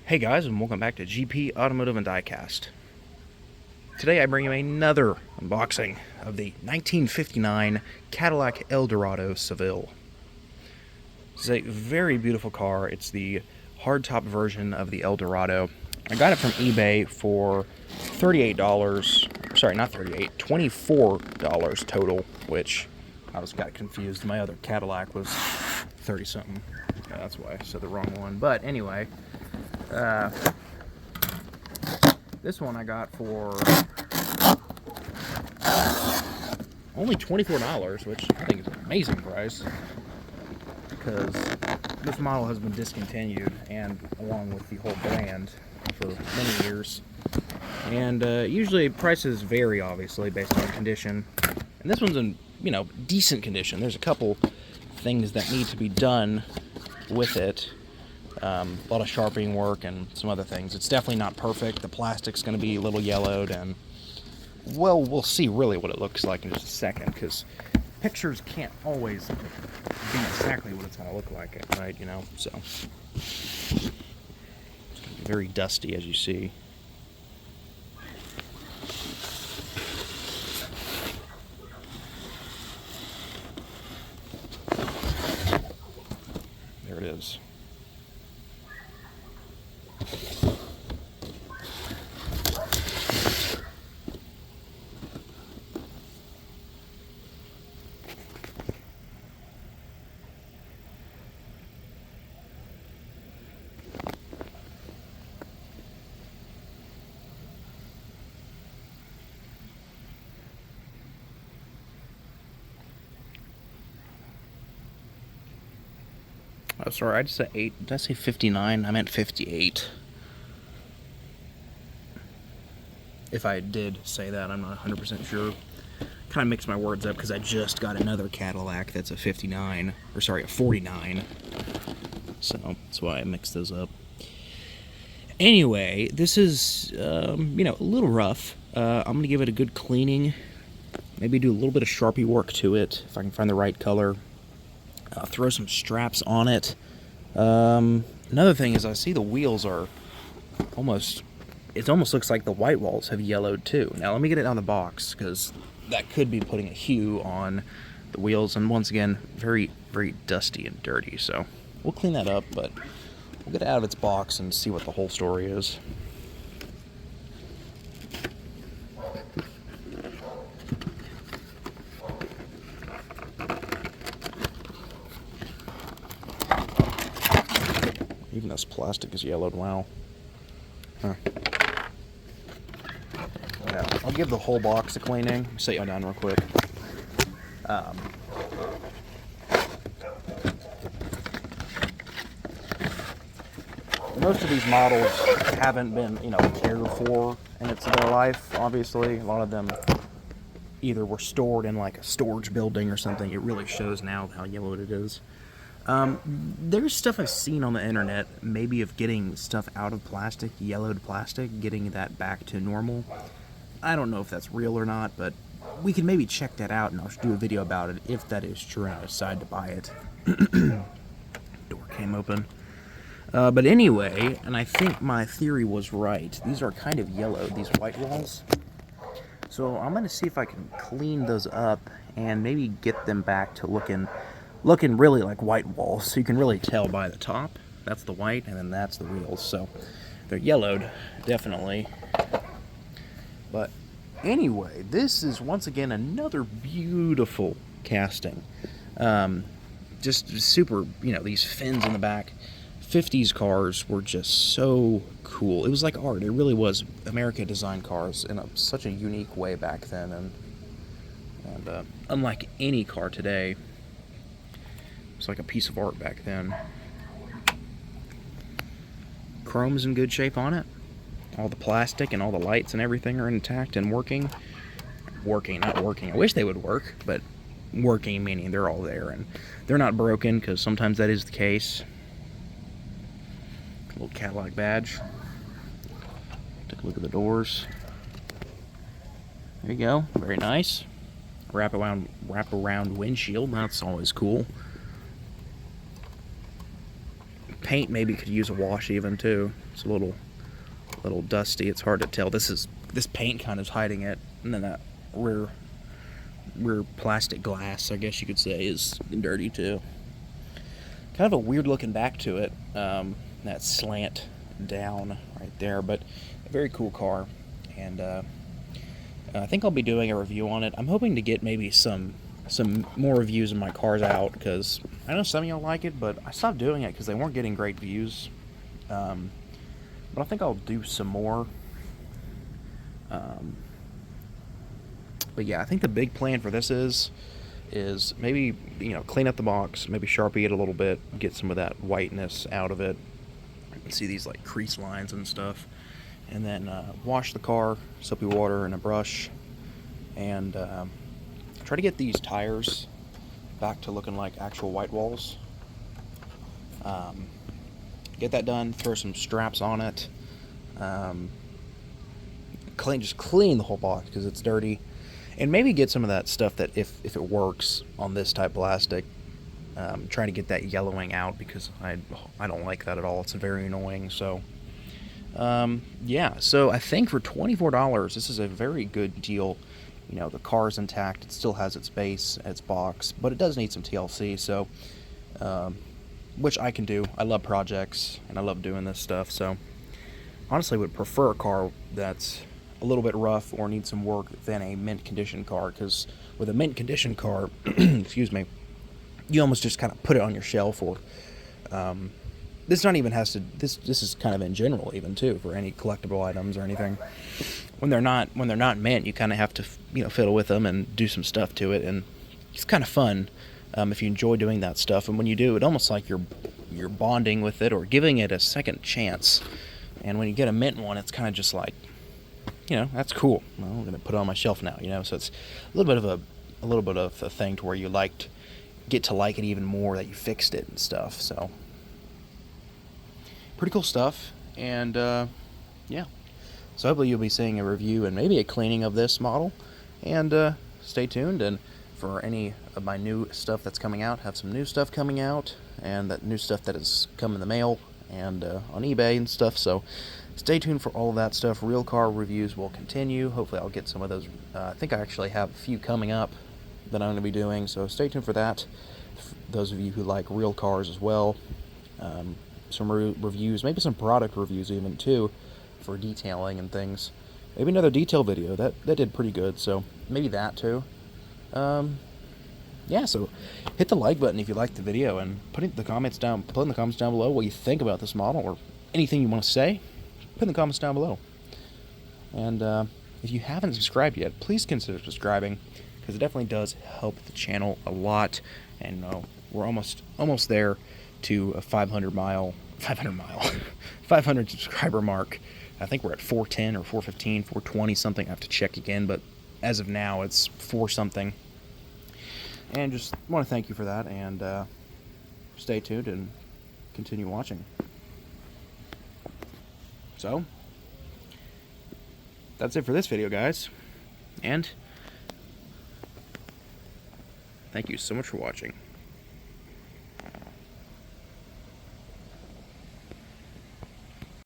Hey guys, and welcome back to GP Automotive and Diecast. Today I bring you another unboxing of the 1959 Cadillac Eldorado Seville. This is a very beautiful car. It's the hardtop version of the Eldorado. I got it from eBay for $38, sorry, not $38, $24 total, which I got confused. My other Cadillac was 30-something. Yeah, that's why I said the wrong one. But anyway, this one I got for only $24, which I think is an amazing price because this model has been discontinued, and along with the whole brand, for many years. And usually prices vary, obviously, based on condition. And this one's in, decent condition. There's a couple things that need to be done with it. A lot of sharpening work and some other things. It's definitely not perfect. The plastic's going to be a little yellowed, and well, we'll see really what it looks like in just a second, because pictures can't always be exactly what it's going to look like, right? So it's going to be very dusty, as you see. There it is. Oh, sorry, I just said 8. Did I say 59? I meant 58. If I did say that, I'm not 100% sure. Kind of mixed my words up because I just got another Cadillac that's a 59, or sorry, a 49. So that's why I mixed those up. Anyway, this is, a little rough. I'm going to give it a good cleaning. Maybe do a little bit of Sharpie work to it, if I can find the right color. Throw some straps on it. Another thing is I see the wheels are almost looks like the white walls have yellowed too. Now let me get it out of the box, because that could be putting a hue on the wheels, and once again, very, very dusty and dirty. So we'll clean that up, but we'll get it out of its box and see what the whole story is. Even this plastic is yellowed. Wow. Huh. Yeah, I'll give the whole box a cleaning. Set you down real quick. Most of these models haven't been, cared for in their life. Obviously, a lot of them either were stored in like a storage building or something. It really shows now how yellowed it is. There's stuff I've seen on the internet, maybe of getting stuff out of plastic, yellowed plastic, getting that back to normal. I don't know if that's real or not, but we can maybe check that out, and I'll do a video about it if that is true and I decide to buy it. Door came open. But anyway, and I think my theory was right. These are kind of yellowed, these white walls. So I'm going to see if I can clean those up and maybe get them back to looking really like white walls, so you can really tell by the top. That's the white, and then that's the wheels. So they're yellowed, definitely. But anyway, this is once again another beautiful casting. Just super, these fins in the back. 50s cars were just so cool. It was like art. It really was. America designed cars in such a unique way back then, and unlike any car today. It's like a piece of art back then. Chrome's in good shape on it. All the plastic and all the lights and everything are intact and working. Not working. I wish they would work, but working meaning they're all there, and they're not broken, because sometimes that is the case. Little Cadillac badge. Take a look at the doors. There you go. Very nice. Wrap around windshield. That's always cool. paint maybe could use a wash even too. It's a little dusty. It's hard to tell. This paint kind of is hiding it, and then that rear plastic glass, I guess you could say, is dirty too. Kind of a weird looking back to it, that slant down right there, but a very cool car, and I think I'll be doing a review on it. I'm hoping to get maybe some more reviews of my cars out, because I know some of y'all like it, but I stopped doing it because they weren't getting great views. But I think I'll do some more. But yeah, I think the big plan for this is maybe, you know, clean up the box, maybe Sharpie it a little bit, get some of that whiteness out of it. You can see these like crease lines and stuff. And then wash the car, soapy water and a brush, and try to get these tires back to looking like actual white walls. Get that done, throw some straps on it, just clean the whole box because it's dirty, and maybe get some of that stuff that if it works on this type of plastic, try to get that yellowing out, because I don't like that at all. It's very annoying. So yeah, so I think for $24 this is a very good deal. You know, the car's intact, it still has its base, its box, but it does need some TLC, so which I can do. I love projects and I love doing this stuff, so honestly would prefer a car that's a little bit rough or needs some work than a mint condition car, because with a mint condition car excuse me, you almost just kind of put it on your shelf, or this is kind of in general even too for any collectible items or anything. When they're not mint, you kind of have to, you know, fiddle with them and do some stuff to it, and it's kind of fun if you enjoy doing that stuff. And when you do, it almost like you're bonding with it or giving it a second chance. And when you get a mint one, it's kind of just like, you know, that's cool. Well, I'm gonna put it on my shelf now, you know. So it's a little bit of a thing to where you get to like it even more, that you fixed it and stuff. So pretty cool stuff. And yeah, so hopefully you'll be seeing a review and maybe a cleaning of this model. And stay tuned, and for any of my new stuff that's coming out, have some new stuff coming out, and that new stuff that has come in the mail and on eBay and stuff. So stay tuned for all of that stuff. Real car reviews will continue. Hopefully I'll get some of those. I think I actually have a few coming up that I'm going to be doing, so stay tuned for that. Those of you who like real cars as well, some reviews, maybe some product reviews even too, for detailing and things. Maybe another detail video that did pretty good, so maybe that too. Yeah, so hit the like button if you liked the video, and put in the comments down below what you think about this model, or anything you want to say. Put in the comments down below. And if you haven't subscribed yet, please consider subscribing, because it definitely does help the channel a lot. And we're almost there to a 500 subscriber mark. I think we're at 410 or 415, 420 something. I have to check again, but as of now it's 4 something. And just want to thank you for that, and stay tuned and continue watching. So that's it for this video, guys, and thank you so much for watching.